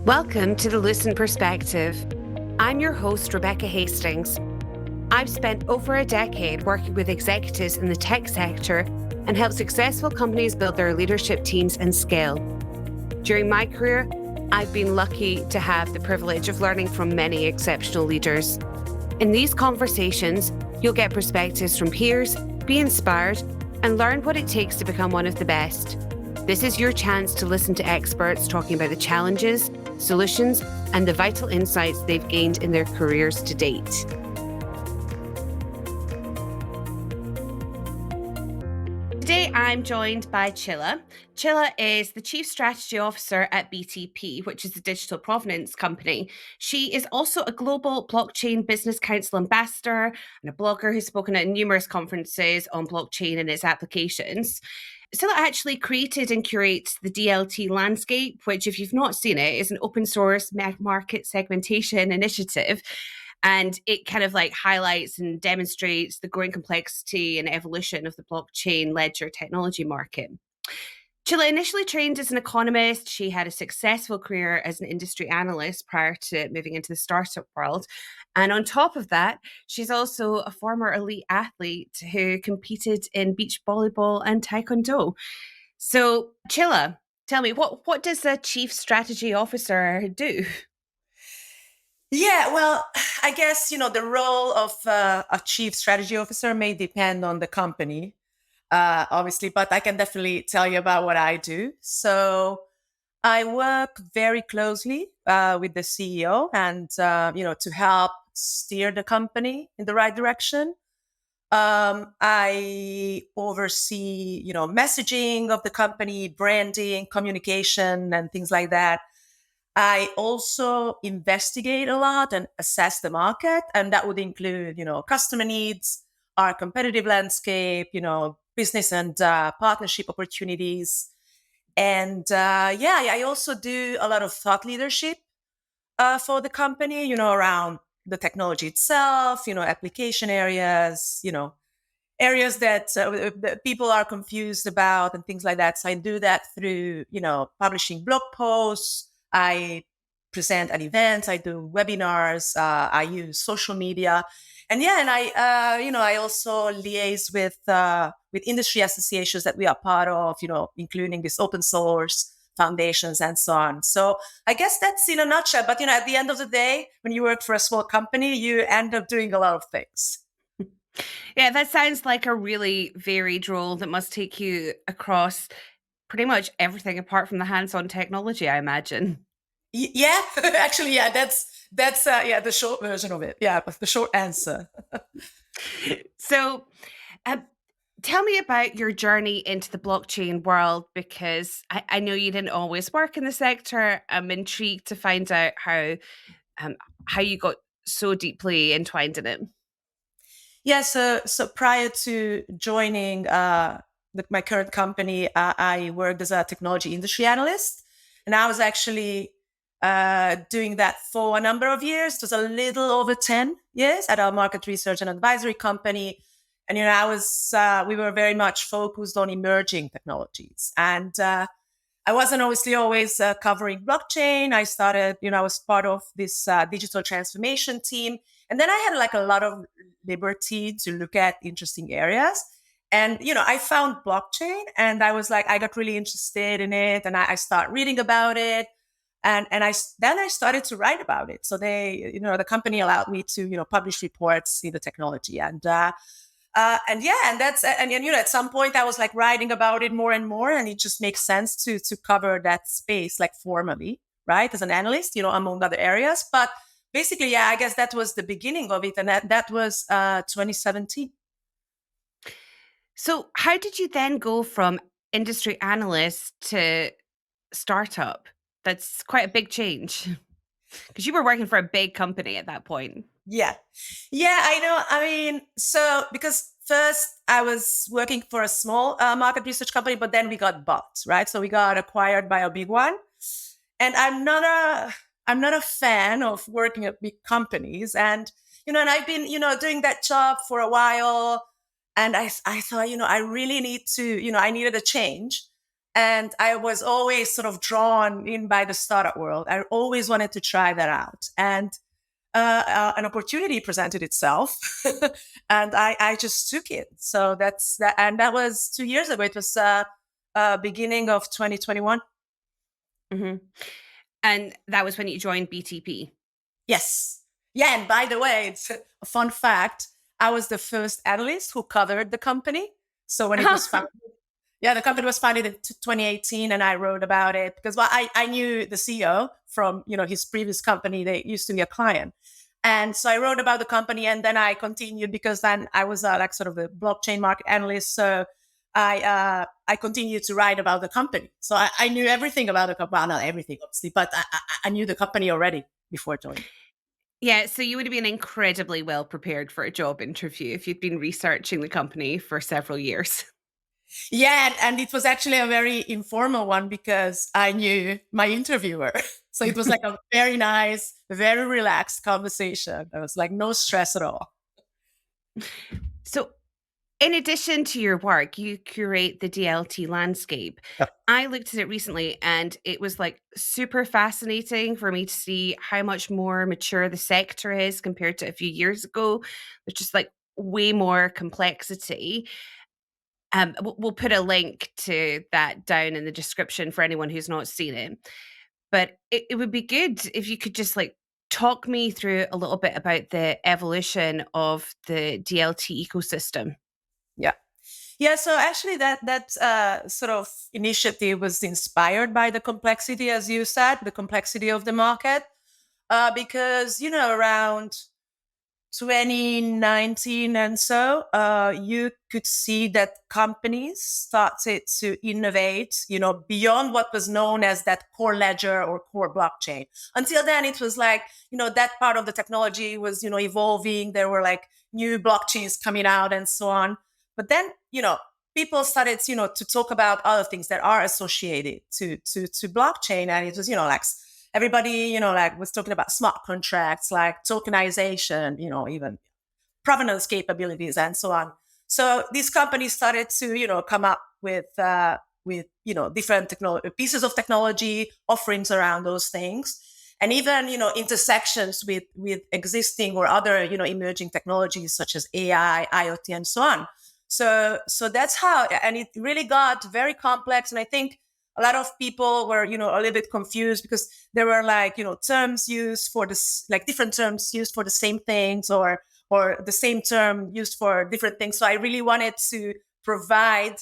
Welcome to the Lucent Perspective. I'm your host, Rebecca Hastings. I've spent over a decade working with executives in the tech sector and helped successful companies build their leadership teams and scale. During my career, I've been lucky to have the privilege of learning from many exceptional leaders. In these conversations, you'll get perspectives from peers, be inspired, and learn what it takes to become one of the best. This is your chance to listen to experts talking about the challenges, solutions, and the vital insights they've gained in their careers to date. Today, I'm joined by Csilla. Csilla is the Chief Strategy Officer at BTP, which is a digital provenance company. She is also a global blockchain business council ambassador and a blogger who's spoken at numerous conferences on blockchain and its applications. Csilla actually created and curates the DLT landscape, which, if you've not seen it, is an open source market segmentation initiative. And it kind of like highlights and demonstrates the growing complexity and evolution of the blockchain ledger technology market. Csilla initially trained as an economist. She had a successful career as an industry analyst prior to moving into the startup world. And on top of that, she's also a former elite athlete who competed in beach volleyball and taekwondo. So, Csilla, tell me, what does a chief strategy officer do? Yeah, well, I guess, the role of a chief strategy officer may depend on the company, obviously, but I can definitely tell you about what I do. So I work very closely with the CEO and, to help steer the company in the right direction. I oversee, messaging of the company, branding, communication, and things like that. I also investigate a lot and assess the market, and that would include, customer needs, our competitive landscape, business and partnership opportunities. And I also do a lot of thought leadership for the company, around the technology itself, application areas, areas that people are confused about and things like that. So I do that through, publishing blog posts. I present at events. I do webinars. I use social media, and I also liaise with industry associations that we are part of. Including this open source foundations and so on. So I guess that's in a nutshell. But at the end of the day, when you work for a small company, you end up doing a lot of things. Yeah, that sounds like a really varied role that must take you across pretty much everything apart from the hands-on technology, I imagine. Yeah, actually, yeah, that's the short version of it. Yeah, but the short answer. So, uh, tell me about your journey into the blockchain world, because I know you didn't always work in the sector. I'm intrigued to find out how you got so deeply entwined in it. Yeah, so prior to joining my current company, I worked as a technology industry analyst, and I was actually doing that for a number of years. It was a little over 10 years at our market research and advisory company. And, we were very much focused on emerging technologies. And I wasn't obviously always covering blockchain. I started, I was part of this digital transformation team. And then I had like a lot of liberty to look at interesting areas. And, I found blockchain and I was like, I got really interested in it. And I started reading about it. And I started to write about it. So the company allowed me to, publish reports in the technology. And at some point I was like writing about it more and more, and it just makes sense to cover that space like formally, right, as an analyst, among other areas. But basically, yeah, I guess that was the beginning of it, and that was 2017. So, how did you then go from industry analyst to startup? That's quite a big change because you were working for a big company at that point. Yeah, I know. I mean, so because first I was working for a small market research company, but then we got bought, right? So we got acquired by a big one, and I'm not a fan of working at big companies, and and I've been doing that job for a while, and I thought I really need to I needed a change. And I was always sort of drawn in by the startup world. I always wanted to try that out. And an opportunity presented itself and I just took it. So that's that. And that was 2 years ago. It was beginning of 2021. Mm-hmm. And that was when you joined BTP. Yes. Yeah. And by the way, it's a fun fact. I was the first analyst who covered the company. So when it was founded, yeah, the company was founded in 2018 and I wrote about it because I knew the CEO from, his previous company. They used to be a client. And so I wrote about the company and then I continued because then I was like sort of a blockchain market analyst. So I continued to write about the company. So I knew everything about the company. Well, not everything, obviously, but I knew the company already before joining. Yeah, so you would have been incredibly well prepared for a job interview if you'd been researching the company for several years. Yeah, and it was actually a very informal one because I knew my interviewer. So it was like a very nice, very relaxed conversation. There was like no stress at all. So, in addition to your work, you curate the DLT landscape. Yep. I looked at it recently and it was like super fascinating for me to see how much more mature the sector is compared to a few years ago. There's just like way more complexity. We'll put a link to that down in the description for anyone who's not seen it. But it would be good if you could just like talk me through a little bit about the evolution of the DLT ecosystem. Yeah. Yeah, so actually that sort of initiative was inspired by the complexity, as you said, the complexity of the market, because around 2019 and so, you could see that companies started to innovate, beyond what was known as that core ledger or core blockchain. Until then, it was like, that part of the technology was, evolving. There were like new blockchains coming out and so on. But then, people started, to talk about other things that are associated to blockchain. And it was, like everybody, like was talking about smart contracts, like tokenization, even provenance capabilities and so on. So these companies started to, come up with different pieces of technology, offerings around those things. And even, intersections with existing or other, emerging technologies such as AI, IoT, and so on. So that's how, and it really got very complex. And I think a lot of people were, a little bit confused because there were like, terms used for this, like different terms used for the same things or the same term used for different things. So I really wanted to provide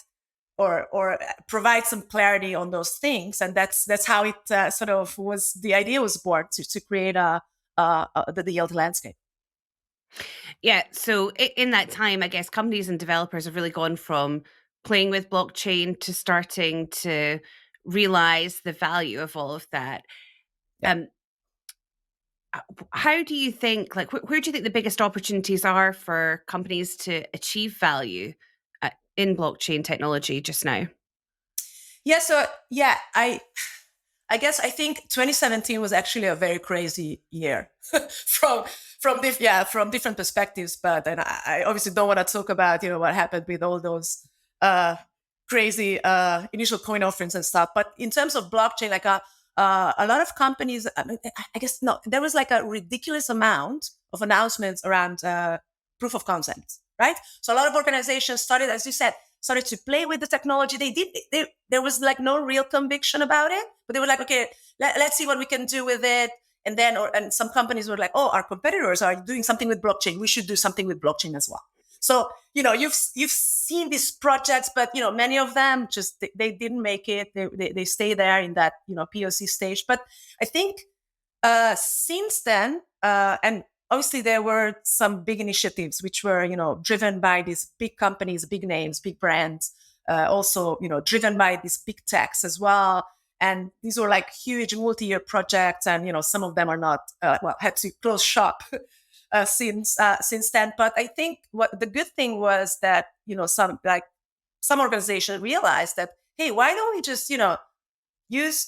or provide some clarity on those things. And that's how it sort of was, the idea was born to create the DLT landscape. Yeah. So in that time, I guess companies and developers have really gone from playing with blockchain to starting to realize the value of all of that. Yeah. Um, how do you think, like, where do you think the biggest opportunities are for companies to achieve value in blockchain technology just now? Yeah. So yeah, I guess I think 2017 was actually a very crazy year from from different perspectives. But and I obviously don't want to talk about what happened with all those crazy initial coin offerings and stuff. But in terms of blockchain, like a lot of companies, I guess no, there was like a ridiculous amount of announcements around proof of concept, right? So a lot of organizations started, as you said, started to play with the technology. There was like no real conviction about it, but they were like, okay, let's see what we can do with it. And then, and some companies were like, oh, our competitors are doing something with blockchain. We should do something with blockchain as well. So, you've seen these projects, but, many of them just, they didn't make it. They stay there in that, POC stage. But I think since then, and obviously there were some big initiatives which were, driven by these big companies, big names, big brands, also, driven by these big techs as well. And these were like huge multi-year projects. And, some of them are not, had to close shop since then. But I think what the good thing was that, some organizations realized that, hey, why don't we just, use,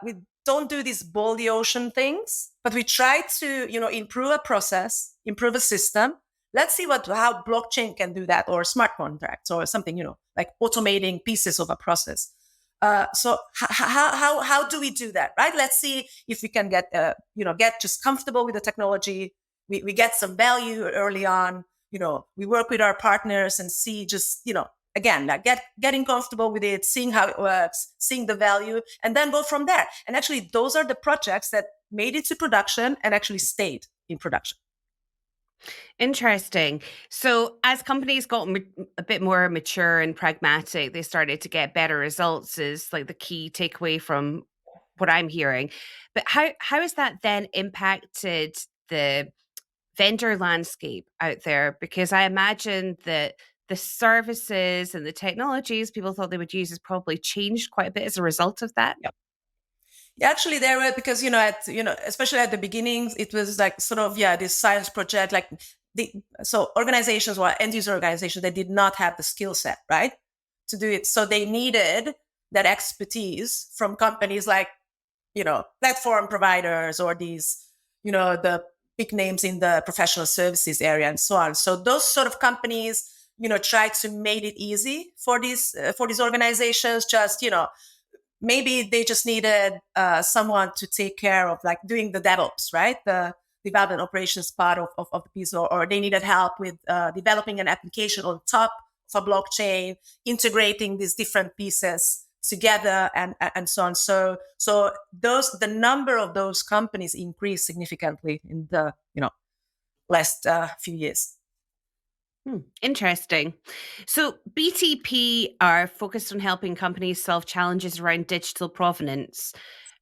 we don't do these boil the ocean things, but we try to, improve a process, improve a system. Let's see how blockchain can do that, or smart contracts or something, like automating pieces of a process. So how do we do that, right? Let's see if we can get just comfortable with the technology. We get some value early on. We work with our partners and see just again, like getting comfortable with it, seeing how it works, seeing the value, and then go from there. And actually, those are the projects that made it to production and actually stayed in production. Interesting. So, as companies got a bit more mature and pragmatic, they started to get better results. Is like the key takeaway from what I'm hearing. But how has that then impacted the vendor landscape out there? Because I imagine that the services and the technologies people thought they would use has probably changed quite a bit as a result of that. Yeah, actually, there were because especially at the beginnings, it was like sort of this science project. Like so organizations or end user organizations, they did not have the skill set, right, to do it. So they needed that expertise from companies like platform providers or these the big names in the professional services area and so on. So those sort of companies try to make it easy for these organizations. Just maybe they just needed someone to take care of like doing the DevOps, right? The development operations part of the piece, or they needed help with developing an application on top of a blockchain, integrating these different pieces together and so on. So the number of those companies increased significantly in the last few years. Interesting. So BTP are focused on helping companies solve challenges around digital provenance.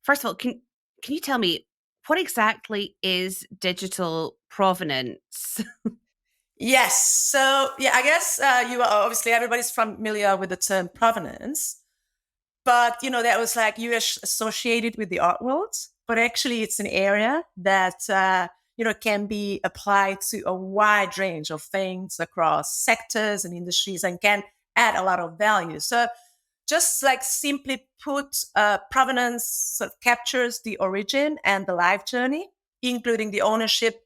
First of all, can you tell me what exactly is digital provenance? Yes. So yeah, I guess you are obviously everybody's familiar with the term provenance, but that was like US associated with the art world, but actually it's an area that can be applied to a wide range of things across sectors and industries and can add a lot of value. So just like simply put, provenance sort of captures the origin and the life journey, including the ownership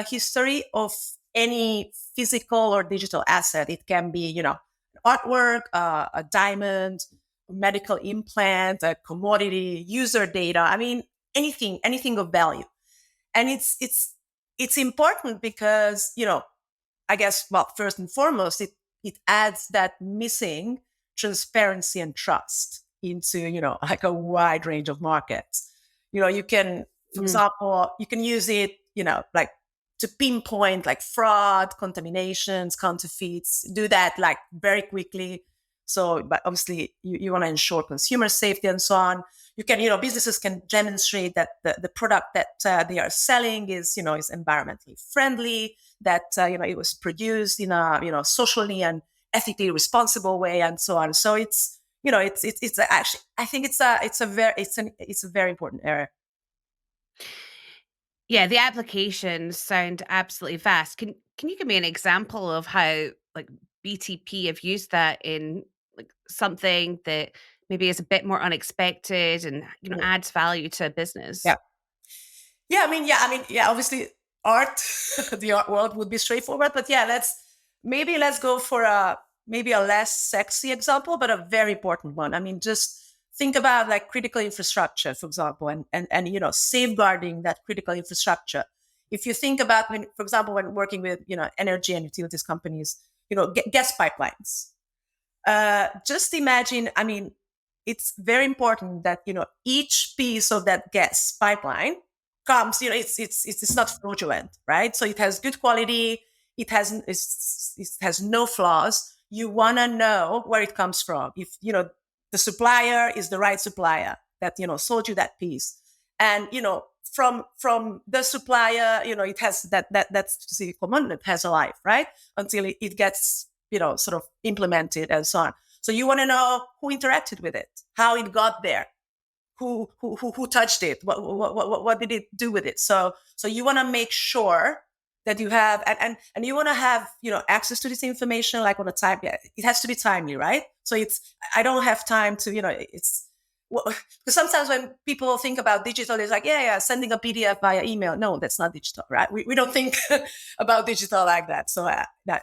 history of any physical or digital asset. It can be, artwork, a diamond, medical implant, a commodity, user data. I mean, anything of value. And it's important because, I guess, well, first and foremost, it adds that missing transparency and trust into, like a wide range of markets. You can, for example, you can use it, like to pinpoint like fraud, contaminations, counterfeits, do that like very quickly. So, but obviously you want to ensure consumer safety and so on. You can, businesses can demonstrate that the product that they are selling is, is environmentally friendly, that, it was produced in a, socially and ethically responsible way and so on. So it's, it's actually, I think it's a very important area. Yeah, the applications sound absolutely vast. Can you give me an example of how like BTP have used that in like something that maybe is a bit more unexpected and adds value to a business? Yeah. Yeah. Obviously, art, the art world would be straightforward, but yeah, let's go for maybe a less sexy example, but a very important one. I mean, just think about like critical infrastructure, for example, and safeguarding that critical infrastructure. If you think about when, for example, when working with energy and utilities companies, gas pipelines. Just imagine. I mean, it's very important that each piece of that gas pipeline comes. It's not fraudulent, right? So it has good quality. It has no flaws. You want to know where it comes from. If the supplier is the right supplier that sold you that piece, and from the supplier, it has that's the component has a life, right? Until it gets sort of implemented and so on. So you want to know who interacted with it, how it got there, who touched it, what did it do with it. So you want to make sure that you have and you want to have access to this information like on a time. Yeah, it has to be timely, right? So I don't have time to it's because sometimes when people think about digital, it's like, yeah, sending a PDF via email. No, that's not digital, right? We don't think about digital like that. So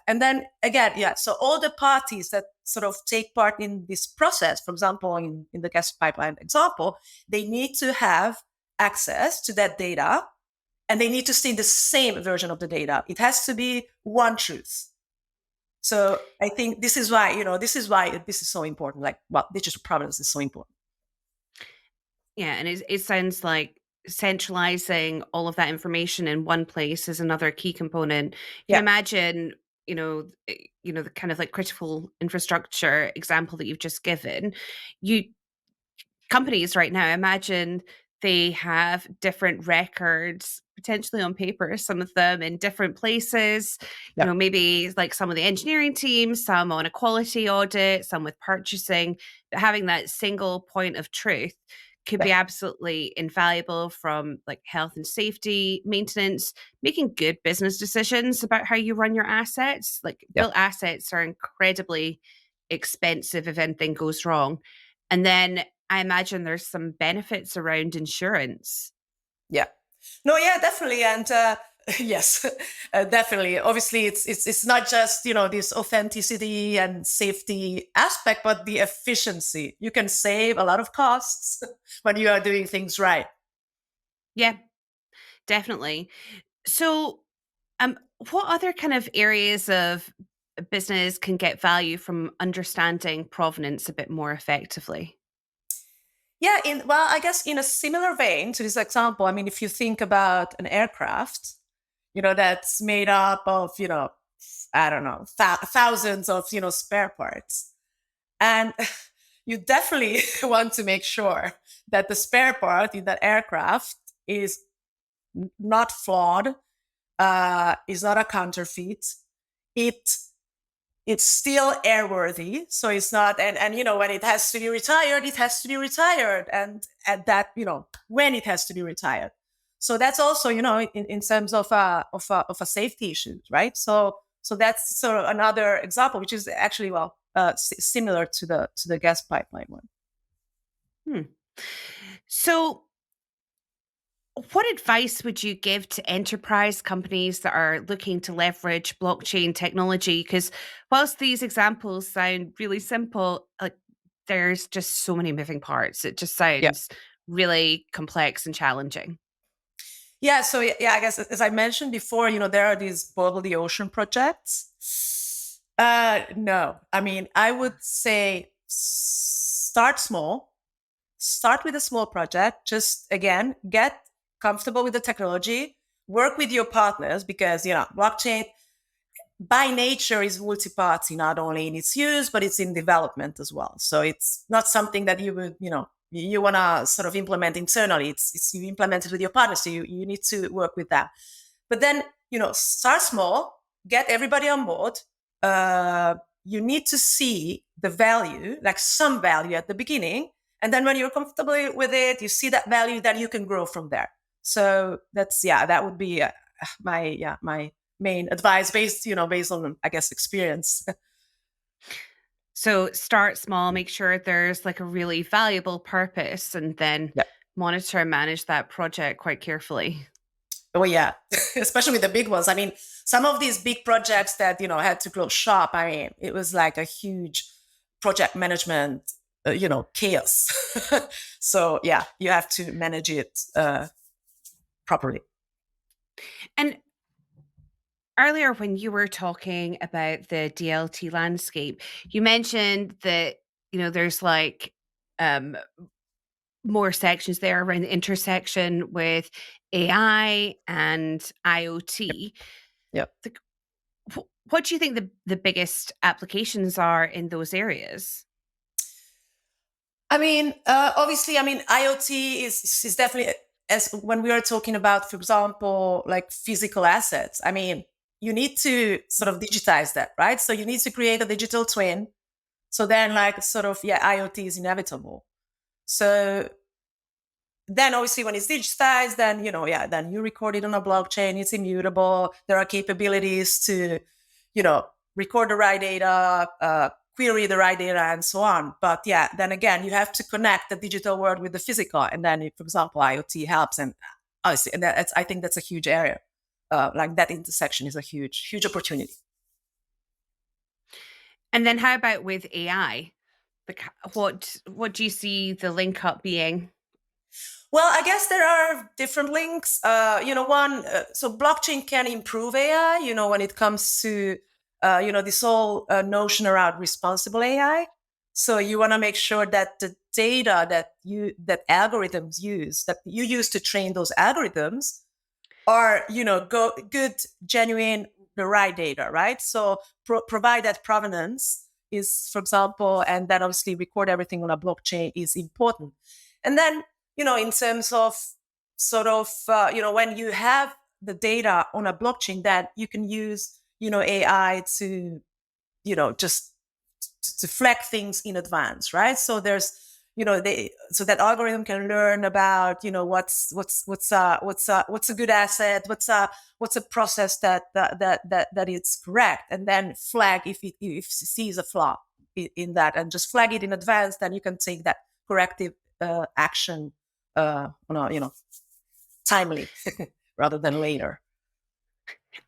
and then again, so all the parties that sort of take part in this process, for example, in the gas pipeline example, they need to have access to that data, and they need to see the same version of the data. It has to be one truth. So I think this is why, this is so important. Like, well, digital provenance is so important. Yeah, and it sounds like centralizing all of that information in one place is another key component. You can Yeah, imagine, the kind of like critical infrastructure example that you've just given. You companies right now, imagine they have different records potentially on paper, some of them in different places, yeah, maybe like some of the engineering teams, some on a quality audit, some with purchasing, but having that single point of truth could yeah, be absolutely invaluable from like health and safety, maintenance, making good business decisions about how you run your assets. Like yeah. built assets are incredibly expensive if anything goes wrong. And then I imagine there's some benefits around insurance. Yeah. No, yeah, definitely. And yes, definitely. Obviously, it's not just, this authenticity and safety aspect, but the efficiency. You can save a lot of costs when you are doing things right. Yeah, definitely. So, um, what other kind of areas of business can get value from understanding provenance a bit more effectively? Yeah, well, I guess in a similar vein to this example, I mean, if you think about an aircraft, that's made up of, I don't know, thousands of, spare parts. And you definitely want to make sure that the spare part in that aircraft is not flawed, is not a counterfeit. It it's still airworthy, so it's not. And when it has to be retired, it has to be retired, and at that, when it has to be retired. So that's also, in terms of a safety issue, right? So that's sort of another example, which is actually, well, similar to the gas pipeline one. Hmm. So, what advice would you give to enterprise companies that are looking to leverage blockchain technology? Because whilst these examples sound really simple, like there's just so many moving parts. It just Yeah. sounds really complex and challenging. Yeah, so yeah, I guess as I mentioned before, there are these boil the ocean projects. No, I mean, I would say start small. Start with a small project. Just again, get comfortable with the technology. Work with your partners, because blockchain by nature is multi-party, not only in its use but it's in development as well. So it's not something that you would you want to sort of implement internally. It's you implement it with your partners, so you need to work with that. But then start small, get everybody on board. You need to see the value, like some value at the beginning, and then when you're comfortable with it, you see that value, then you can grow from there. So that would be my main advice, based on, I guess, experience. So start small, make sure there's like a really valuable purpose, and then Yeah. monitor and manage that project quite carefully. Oh yeah, especially with the big ones. I mean, some of these big projects that had to close shop. I mean, it was like a huge project management, chaos. So yeah, you have to manage it properly. And earlier, when you were talking about the DLT landscape, you mentioned that, there's like um, more sections there around the intersection with AI and Yep. IoT. Yep. The- what do you think the biggest applications are in those areas? I mean, obviously, I mean, IoT is definitely, as when we are talking about, for example, like physical assets. I mean, you need to sort of digitize that, right? So you need to create a digital twin. So then, like, sort of, yeah, IoT is inevitable. So then, obviously, when it's digitized, then then you record it on a blockchain. It's immutable. There are capabilities to, record the right data, query the right data and so on. But yeah, then again, you have to connect the digital world with the physical. And then, for example, IoT helps. And honestly, and I think that's a huge area. Like that intersection is a huge, huge opportunity. And then how about with AI? Like what do you see the link up being? Well, I guess there are different links. So blockchain can improve AI, when it comes to, this whole notion around responsible AI. So you want to make sure that the data that algorithms use, that you use to train those algorithms are, good, genuine, the right data, right? So provide that provenance is, for example, and then obviously record everything on a blockchain is important. And then, in terms of sort of, when you have the data on a blockchain, that you can use, AI to, just to flag things in advance, right? So there's, so that algorithm can learn about, what's a good asset, what's a process that is correct, and then flag if it sees a flaw in that, and just flag it in advance. Then you can take that corrective action, timely rather than later.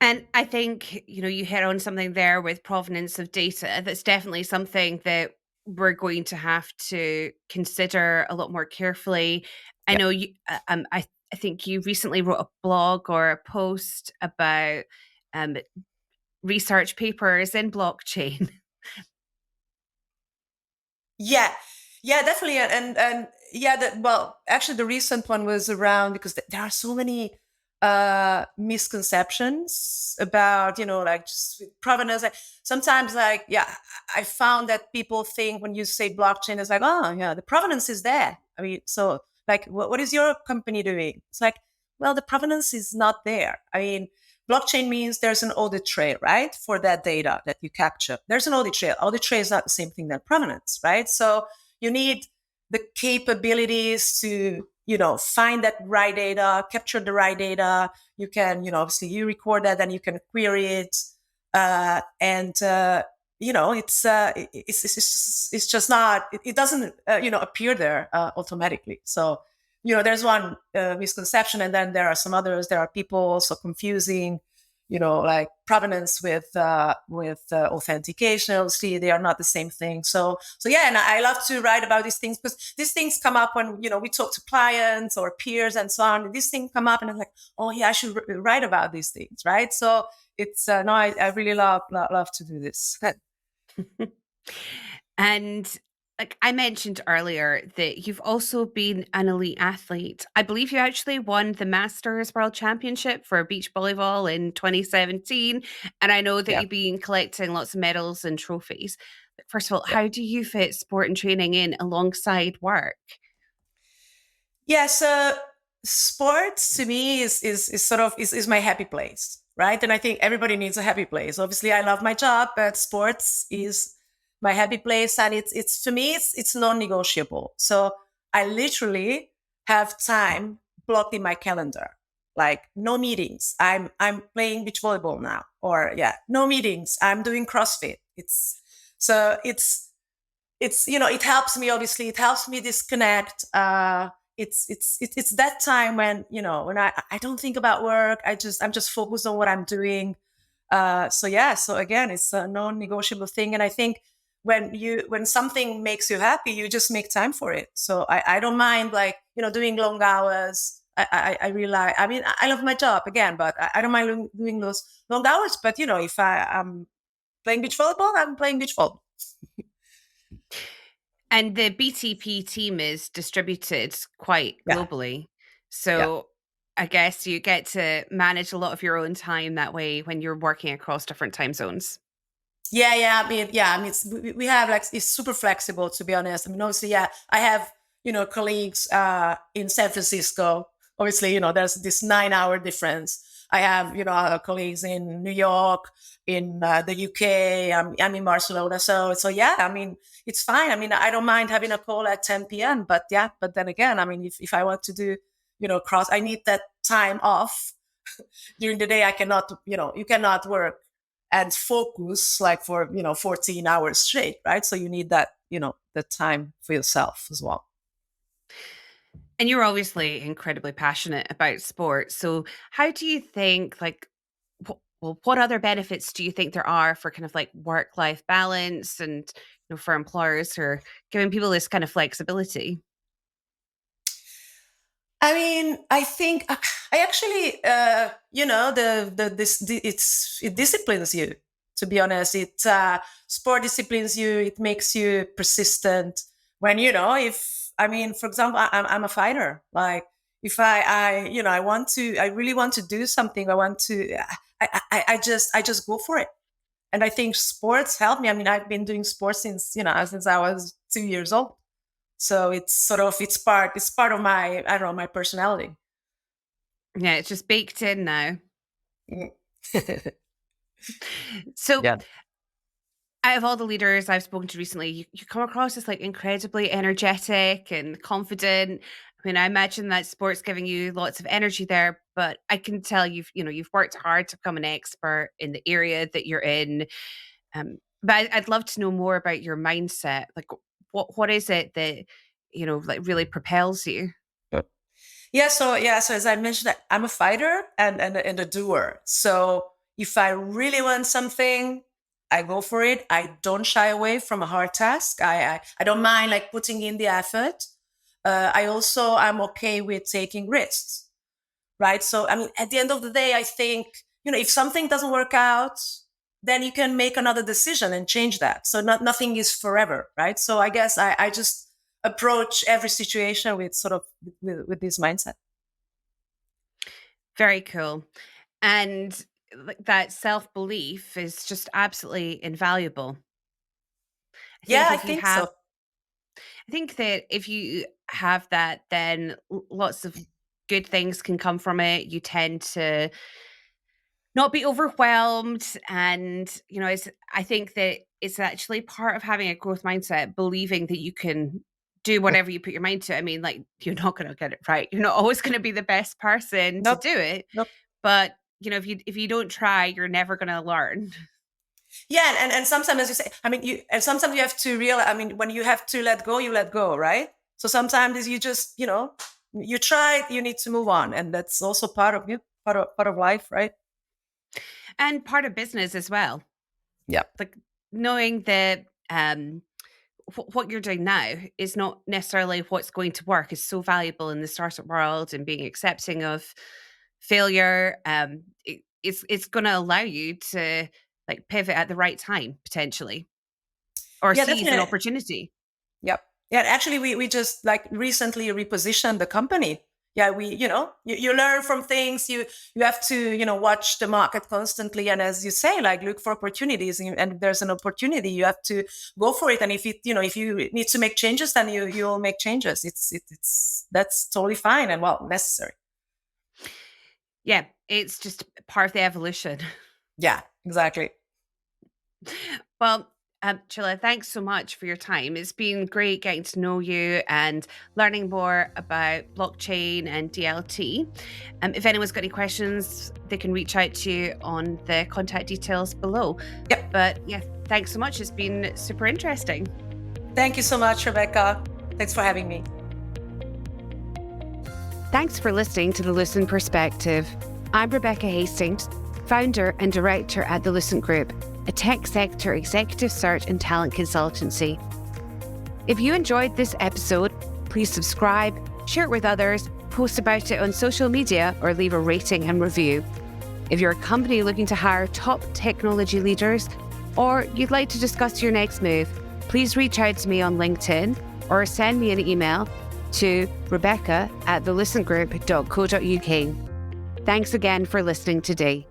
And I think, you hit on something there with provenance of data. That's definitely something that we're going to have to consider a lot more carefully. I Yeah. know I think you recently wrote a blog or a post about um, research papers in blockchain. Yeah, yeah, definitely, and yeah, well, actually, the recent one was around because there are so many misconceptions about, like just with provenance. Like, sometimes, like, yeah, I found that people think when you say blockchain, it's like, oh yeah, the provenance is there. I mean, so like, what is your company doing? It's like, well, the provenance is not there. I mean, blockchain means there's an audit trail, right? For that data that you capture. There's an audit trail. Audit trail is not the same thing than provenance, right? So you need the capabilities to, find that right data, capture the right data. You can, obviously you record that, then you can query it. It's just not, it doesn't, appear there automatically. So, there's one misconception, and then there are some others. There are people also confusing, like provenance with authentication. Obviously, they are not the same thing. So yeah, and I love to write about these things because these things come up when we talk to clients or peers and so on. These things come up, and I'm like, oh yeah, I should write about these things, right? So it's no, I really love to do this. And like I mentioned earlier, that you've also been an elite athlete. I believe you actually won the Masters World Championship for beach volleyball in 2017. And I know that Yeah. you've been collecting lots of medals and trophies. But first of all, Yeah. how do you fit sport and training in alongside work? Yeah, so sports to me is sort of is my happy place, right? And I think everybody needs a happy place. Obviously, I love my job, but sports is my happy place, and it's for me it's non-negotiable. So I literally have time blocked in my calendar, like no meetings. I'm playing beach volleyball now, or yeah, no meetings. I'm doing CrossFit. It's it helps me, obviously it helps me disconnect. It's that time when when I don't think about work. I'm just focused on what I'm doing. So yeah, so again, it's a non-negotiable thing, and I think when something makes you happy, you just make time for it. So I don't mind, like, doing long hours. I realize, I mean, I love my job again, but I don't mind doing those long hours. But if I'm playing beach volleyball, I'm playing beach volleyball. And the BTP team is distributed quite Yeah. globally. Yeah. So I guess you get to manage a lot of your own time that way when you're working across different time zones. Yeah. I mean, we have, like, it's super flexible, to be honest. I mean, obviously, yeah, I have, colleagues in San Francisco. Obviously, there's this 9-hour difference. I have, colleagues in New York, in the UK. I'm in Barcelona. So yeah, I mean, it's fine. I mean, I don't mind having a call at 10 p.m. But yeah, but then again, I mean, if I want to do, I need that time off during the day. I cannot, you cannot work and focus like for, 14 hours straight, right? So you need that, the time for yourself as well. And you're obviously incredibly passionate about sports. So how do you think what other benefits do you think there are for kind of like work-life balance and for employers who are giving people this kind of flexibility? I mean, I think I actually, it disciplines you. To be honest, sport disciplines you. It makes you persistent. When if I mean, for example, I'm a fighter. Like if I really want to do something. I just go for it. And I think sports help me. I mean, I've been doing sports since I was 2 years old. So it's part of my, I don't know, my personality. Yeah, it's just baked in now. Mm. So Yeah. out of all the leaders I've spoken to recently, you come across as like incredibly energetic and confident. I mean, I imagine that sports giving you lots of energy there, but I can tell you've worked hard to become an expert in the area that you're in. But I'd love to know more about your mindset. Like, what is it that like really propels you? So as I mentioned, I'm a fighter and a doer. So if I really want something, I go for it. I don't shy away from a hard task. I don't mind like putting in the effort. I'm okay with taking risks, right? So I mean, at the end of the day, I think if something doesn't work out, then you can make another decision and change that. So nothing is forever, right? So I guess I just approach every situation with sort of with this mindset. Very cool. And like that self-belief is just absolutely invaluable. I Yeah, think I if you think have so. I think that if you have that, then lots of good things can come from it. You tend to not be overwhelmed. And, I think that it's actually part of having a growth mindset, believing that you can do whatever you put your mind to. I mean, like, you're not going to get it right. You're not always going to be the best person to Nope. do it. Nope. But, if you don't try, you're never going to learn. Yeah, and sometimes, as you say, I mean, sometimes you have to realize. I mean, when you have to let go, you let go, right? So sometimes you just, you try, you need to move on, and that's also part of you, part of life, right? And part of business as well. Yeah. Like knowing that what you're doing now is not necessarily what's going to work is so valuable in the startup world, and being accepting of failure. It's going to allow you to like pivot at the right time potentially, or Yeah, seize an definitely. opportunity. Yep. Yeah, actually, we just like recently repositioned the company. Yeah, you learn from things. You have to watch the market constantly, and as you say, like look for opportunities. And if there's an opportunity, you have to go for it. And if you need to make changes, then you'll make changes. It's that's totally fine and well necessary. Yeah, it's just part of the evolution. Yeah, exactly. Well, Chilla, thanks so much for your time. It's been great getting to know you and learning more about blockchain and DLT. If anyone's got any questions, they can reach out to you on the contact details below. Yep. But yeah, thanks so much. It's been super interesting. Thank you so much, Rebecca. Thanks for having me. Thanks for listening to The Lucent Perspective. I'm Rebecca Hastings, founder and director at the Lucent Group, a tech sector executive search and talent consultancy. If you enjoyed this episode, please subscribe, share it with others, post about it on social media, or leave a rating and review. If you're a company looking to hire top technology leaders, or you'd like to discuss your next move, please reach out to me on LinkedIn or send me an email to rebecca@thelucentgroup.co.uk. Thanks again for listening today.